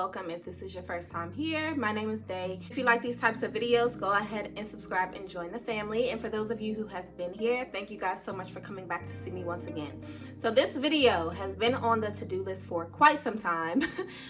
welcome if this is your first time here. My name is Day. If you like these types of videos, go ahead and subscribe and join the family. And for those of you who have been here, thank you guys so much for coming back to see me once again. So this video has been on the to-do list for quite some time,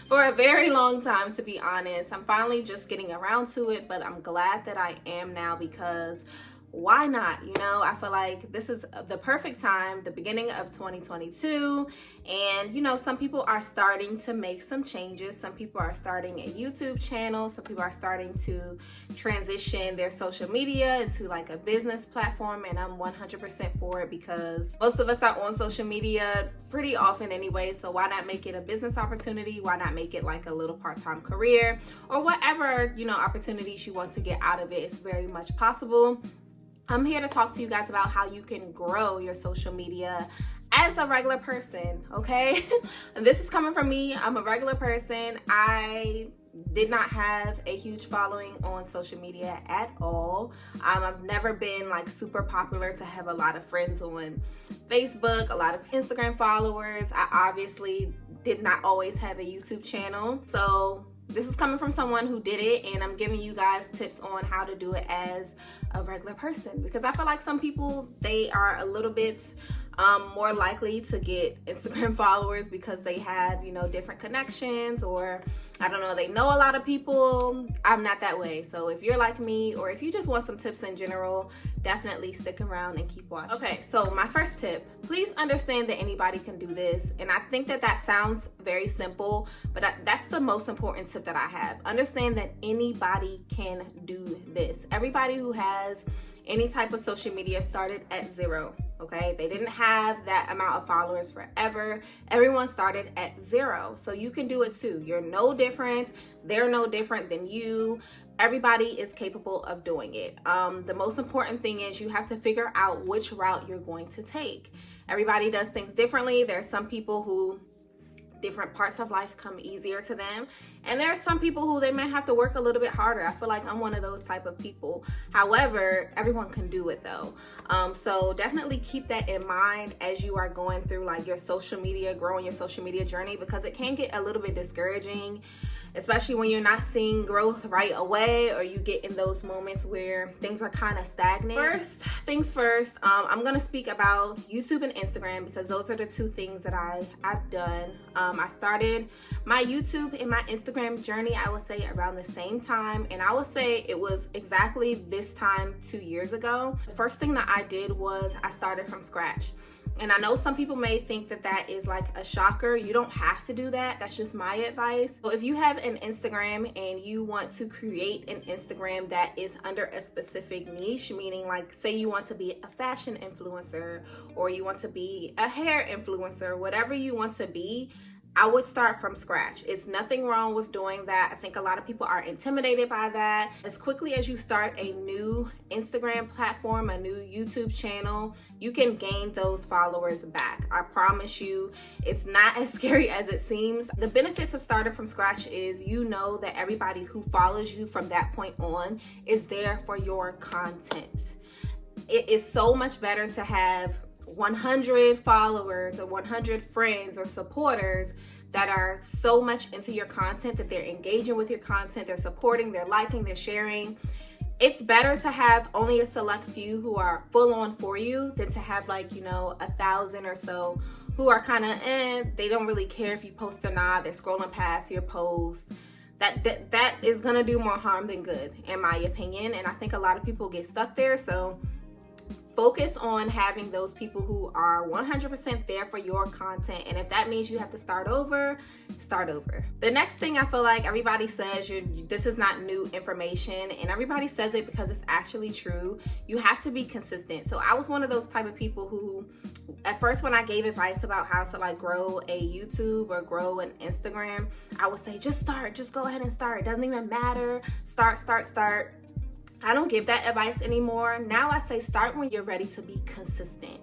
for a very long time, to be honest. I'm finally just getting around to it, but I'm glad that I am now because why not? You know, I feel like this is the perfect time, the beginning of 2022. And, you know, some people are starting to make some changes. Some people are starting a YouTube channel. Some people are starting to transition their social media into like a business platform. And I'm 100% for it because most of us are on social media pretty often anyway. So why not make it a business opportunity? Why not make it like a little part-time career or whatever, you know, opportunities you want to get out of it? It's very much possible. I'm here to talk to you guys about how you can grow your social media as a regular person, okay? And this is coming from me. I'm a regular person. I did not have a huge following on social media at all. I've never been like super popular to have a lot of friends on Facebook, a lot of Instagram followers. I obviously did not always have a YouTube channel. So this is coming from someone who did it, and I'm giving you guys tips on how to do it as a regular person, because I feel like some people, they are a little bit more likely to get Instagram followers because they have, you know, different connections, or I don't know, they know a lot of people. I'm not that way. So if you're like me, or if you just want some tips in general, definitely stick around and keep watching. Okay, so my first tip, please understand that anybody can do this. And I think that that sounds very simple, but that's the most important tip that I have. Understand that anybody can do this. Everybody who has any type of social media started at zero, okay? They didn't have that amount of followers forever. Everyone started at zero, so you can do it too. You're no different. They're no different than you. Everybody is capable of doing it. The most important thing is you have to figure out which route you're going to take. Everybody does things differently. There are some people who different parts of life come easier to them, and there are some people who they may have to work a little bit harder. I feel like I'm one of those type of people. However, everyone can do it though. So definitely keep that in mind as you are going through like your social media, growing your social media journey, because it can get a little bit discouraging, especially when you're not seeing growth right away, or you get in those moments where things are kind of stagnant. First things first, I'm gonna speak about YouTube and Instagram because those are the two things that I've done. I started my YouTube and my Instagram journey, I would say around the same time, and I would say it was exactly this time 2 years ago. The first thing that I did was I started from scratch. And I know some people may think that that is like a shocker. You don't have to do that. That's just my advice. So if you have an Instagram and you want to create an Instagram that is under a specific niche, meaning like say you want to be a fashion influencer, or you want to be a hair influencer, whatever you want to be, I would start from scratch. It's nothing wrong with doing that. I think a lot of people are intimidated by that. As quickly as you start a new Instagram platform, a new YouTube channel, you can gain those followers back. I promise you, it's not as scary as it seems. The benefits of starting from scratch is you know that everybody who follows you from that point on is there for your content. It is so much better to have 100 followers or 100 friends or supporters that are so much into your content that they're engaging with your content, they're supporting, they're liking, they're sharing. It's better to have only a select few who are full on for you than to have like, you know, 1,000 or so who are kind of they don't really care if you post or not. They're scrolling past your post. That is gonna do more harm than good, in my opinion. And I think a lot of people get stuck there. So focus on having those people who are 100% there for your content. And if that means you have to start over, start over. The next thing I feel like everybody says, this is not new information, and everybody says it because it's actually true. You have to be consistent. So I was one of those type of people who, at first when I gave advice about how to like grow a YouTube or grow an Instagram, I would say, just start, just go ahead and start. It doesn't even matter. Start. I don't give that advice anymore. Now I say start when you're ready to be consistent.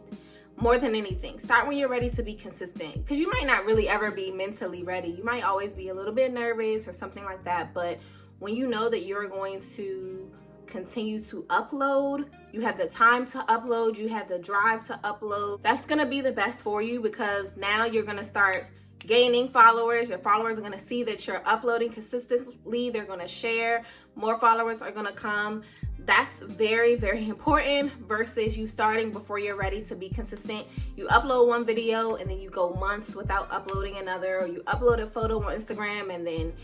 More than anything, start when you're ready to be consistent, because you might not really ever be mentally ready. You might always be a little bit nervous or something like that. But when you know that you're going to continue to upload, you have the time to upload, you have the drive to upload, that's gonna be the best for you, because now you're gonna start gaining followers. Your followers are going to see that you're uploading consistently. They're going to share. More followers are going to come. That's very, very important versus you starting before you're ready to be consistent. You upload one video and then you go months without uploading another, or you upload a photo on Instagram and then,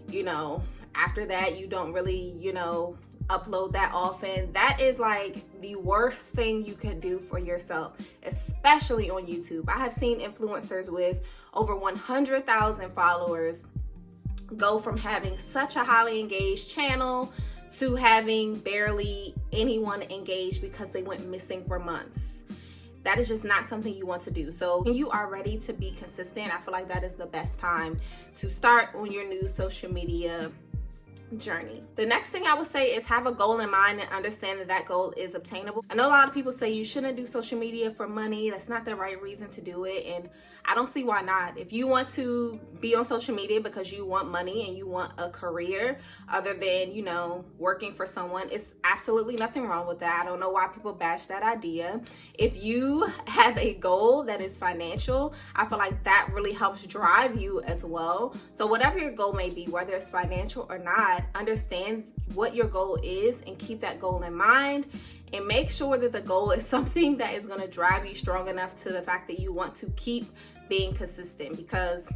you know, after that you don't really, you know, upload that often. That is like the worst thing you could do for yourself, especially on YouTube. I have seen influencers with over 100,000 followers go from having such a highly engaged channel to having barely anyone engaged because they went missing for months. That is just not something you want to do. So when you are ready to be consistent, I feel like that is the best time to start on your new social media journey. The next thing I would say is have a goal in mind and understand that that goal is obtainable. I know a lot of people say you shouldn't do social media for money. That's not the right reason to do it, and I don't see why not. If you want to be on social media because you want money and you want a career other than, you know, working for someone, it's absolutely nothing wrong with that. I don't know why people bash that idea. If you have a goal that is financial, I feel like that really helps drive you as well. So whatever your goal may be, whether it's financial or not, understand what your goal is and keep that goal in mind, and make sure that the goal is something that is going to drive you strong enough to the fact that you want to keep being consistent, because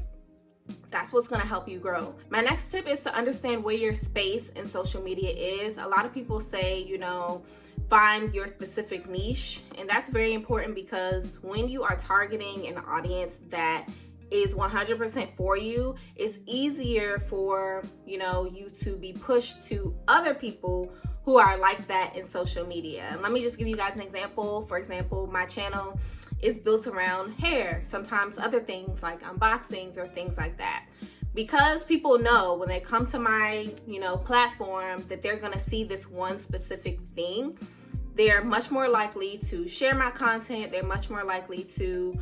that's what's going to help you grow. My next tip is to understand where your space in social media is. A lot of people say, you know, find your specific niche, and that's very important because when you are targeting an audience that is 100% for you, it's easier for, you know, you to be pushed to other people who are like that in social media. And let me just give you guys an example. For example, my channel is built around hair, sometimes other things like unboxings or things like that. Because people know when they come to my, you know, platform that they're gonna see this one specific thing, they're much more likely to share my content. They're much more likely to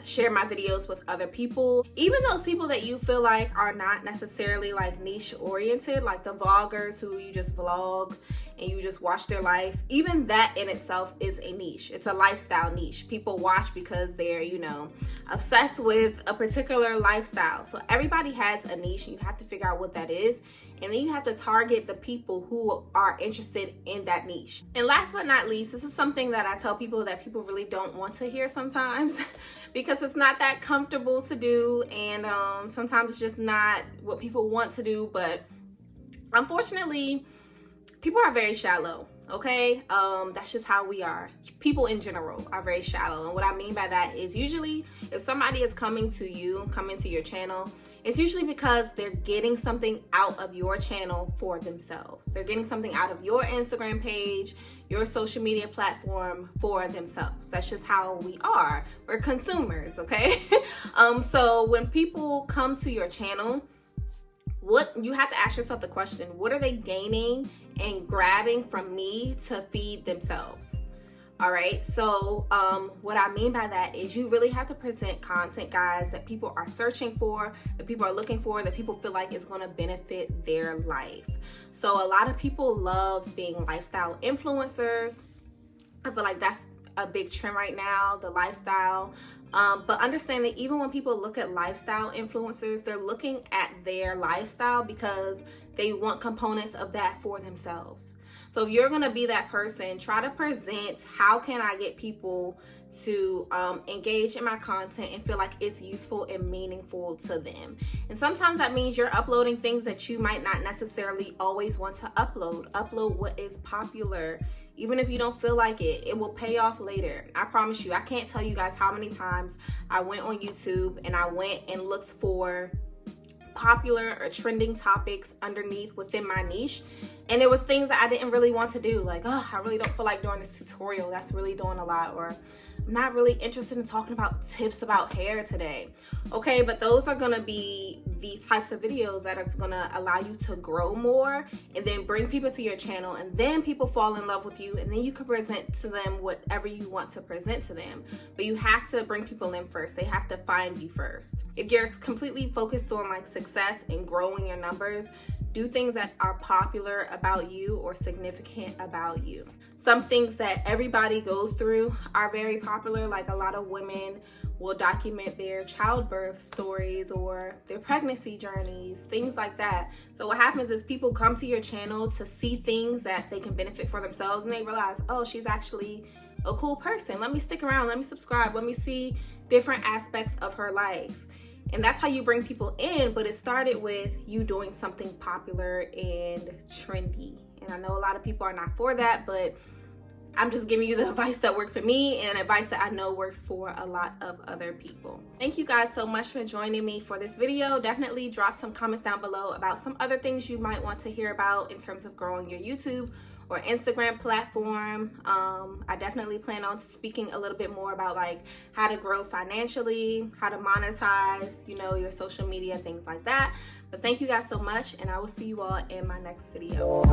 share my videos with other people. Even those people that you feel like are not necessarily like niche oriented, like the vloggers who you just vlog and you just watch their life, even that in itself is a niche. It's a lifestyle niche. People watch because they're, you know, obsessed with a particular lifestyle. So everybody has a niche, and you have to figure out what that is, and then you have to target the people who are interested in that niche. And last but not least, this is something that I tell people that people really don't want to hear sometimes because it's not that comfortable to do, and sometimes it's just not what people want to do. But unfortunately, people are very shallow, okay? That's just how we are. People in general are very shallow. And what I mean by that is usually if somebody is coming to your channel, it's usually because they're getting something out of your channel for themselves. They're getting something out of your Instagram page, your social media platform for themselves. That's just how we are. We're consumers, okay? So when people come to your channel, what you have to ask yourself the question, what are they gaining and grabbing from me to feed themselves? All right, so what I mean by that is you really have to present content, guys, that people are searching for, that people are looking for, that people feel like is going to benefit their life. So a lot of people love being lifestyle influencers. I feel like that's a big trend right now, the lifestyle. But understand that even when people look at lifestyle influencers, they're looking at their lifestyle because they want components of that for themselves. So if you're gonna be that person, try to present how can I get people to engage in my content and feel like it's useful and meaningful to them. And sometimes that means you're uploading things that you might not necessarily always want to upload. Upload what is popular. Even if you don't feel like it, it will pay off later. I promise you. I can't tell you guys how many times I went on YouTube and I went and looked for popular or trending topics underneath within my niche, and there was things that I didn't really want to do, like, oh, I really don't feel like doing this tutorial, that's really doing a lot, or I'm not really interested in talking about tips about hair today. Okay, but those are gonna be the types of videos that is gonna allow you to grow more and then bring people to your channel, and then people fall in love with you, and then you can present to them whatever you want to present to them. But you have to bring people in first. They have to find you first. If you're completely focused on like success and growing your numbers, do things that are popular about you or significant about you. Some things that everybody goes through are very popular, like a lot of women will document their childbirth stories or their pregnancy journeys, things like that. So what happens is people come to your channel to see things that they can benefit for themselves, and they realize, oh, she's actually a cool person. Let me stick around, let me subscribe, let me see different aspects of her life. And that's how you bring people in, but it started with you doing something popular and trendy. And I know a lot of people are not for that, but I'm just giving you the advice that worked for me and advice that I know works for a lot of other people. Thank you guys so much for joining me for this video. Definitely drop some comments down below about some other things you might want to hear about in terms of growing your YouTube or Instagram platform. I definitely plan on speaking a little bit more about like how to grow financially, how to monetize, you know, your social media, things like that. But thank you guys so much, and I will see you all in my next video.